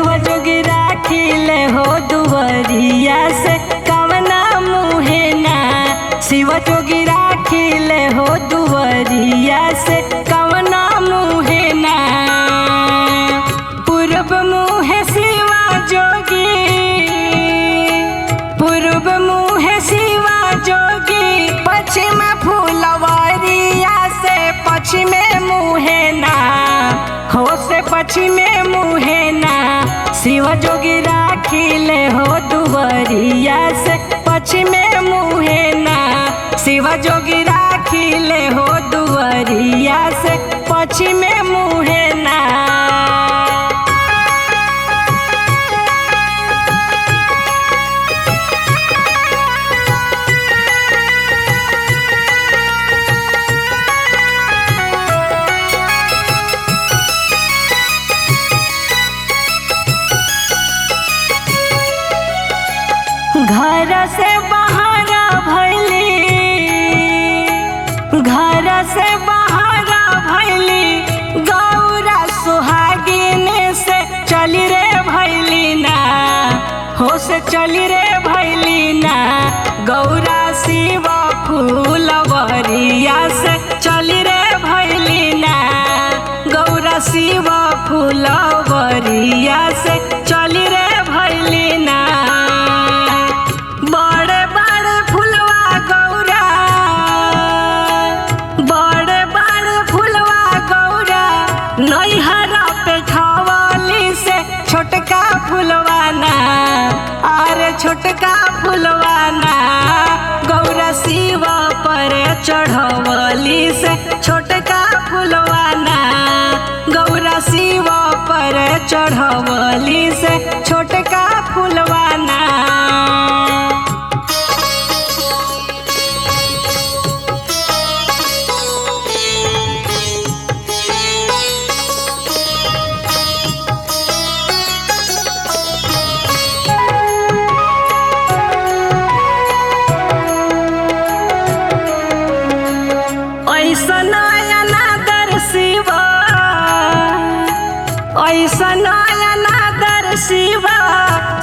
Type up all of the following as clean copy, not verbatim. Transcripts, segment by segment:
शिव जोगी राखिले हो दुवरिया से कवना मुहे ना। शिव जोगी राखिले हो दुवरिया से कवना मुहे ना। पूर्व मुहे शिवा जोगी, पूर्व मुहे शिवा जोगी, पश्चिम फूलवरिया से पश्चिमे मुहे ना। हो से पश्चिमे मुहे ना। शिव जोगी राखिले हो दुवरिया से पश्चिमे मुहे ना। शिव जोगी राखिले हो दुवरिया से पश्चिमे मुहे ना। घर से बाहर भैली, घर से बाहर भैली, गौरा सुहागिन से चली रे भैली ना। हो से चली रे भैली ना। गौरा शिव फूलवरिया से चली रे भैली ना। गौरा शिव फूलवरिया से चली रे भैली ना। बड़े बड़े फुलवा गौरा, बड़े बड़े फुलवा गौरा, नैहरा पे खवाली से छोटका फुलवाना। अरे छोटका फुलवाना। गौरा शिव पर चढ़वली से छोटका फुलवाना। गौरा शिव पर चढ़वली से छोटका फुलवाना। ऐसन अनादर शिव, ऐसन अनादर शिव,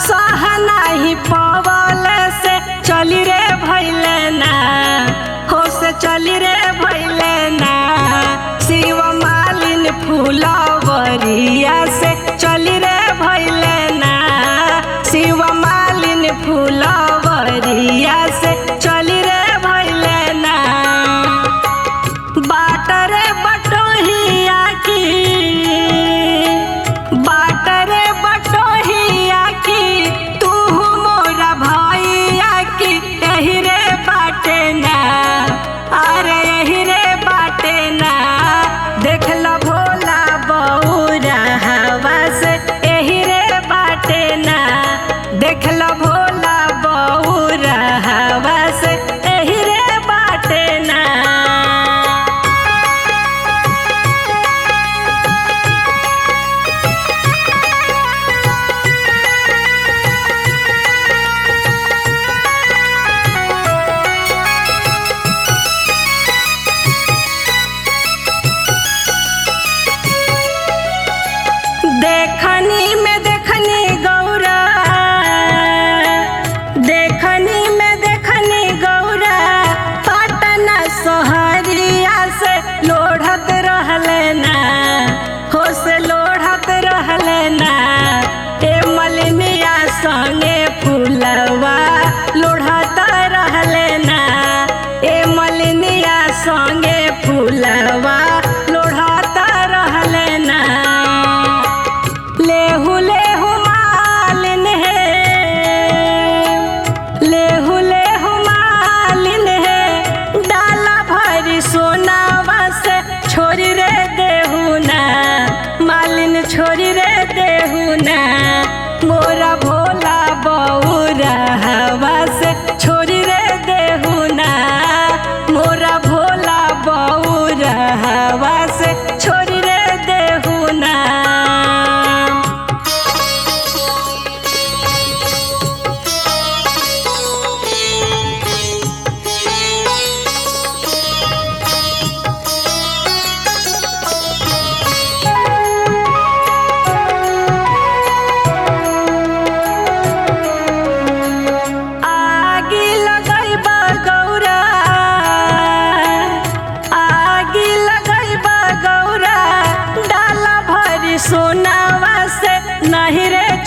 सह नाही पवल से चली रे भैले ना। हो से चली रे भैले ना। शिव मालिन फूलवरिया से चली रे भैले ना। शिव मालिन फूलवरिया से चली रे भैले ना। बाटरे बटोहिया की, बाटरे बटोहिया की, तू मोरा भैया की, यही रे बाटे ना। अरे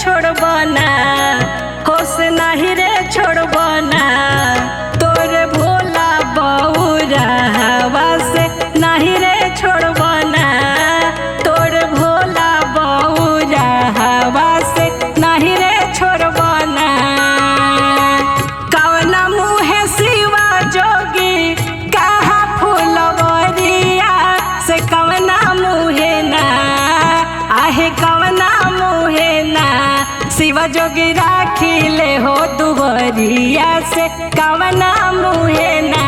छोड़बना, होश नहीं रे छोड़बना, तोरे भोला बौरा हवा से नहीं रे छोड़बना, तोरे भोला बौरा हवा से नहीं रे छोड़बना। कवना मुँहे शिवा जोगी कहा फुलवरिया से कवना मुँहे ना, आहे कवना मुँहे ना, शिवा जोगी राखी ले हो दुवरिया से कवना मुँहे ना।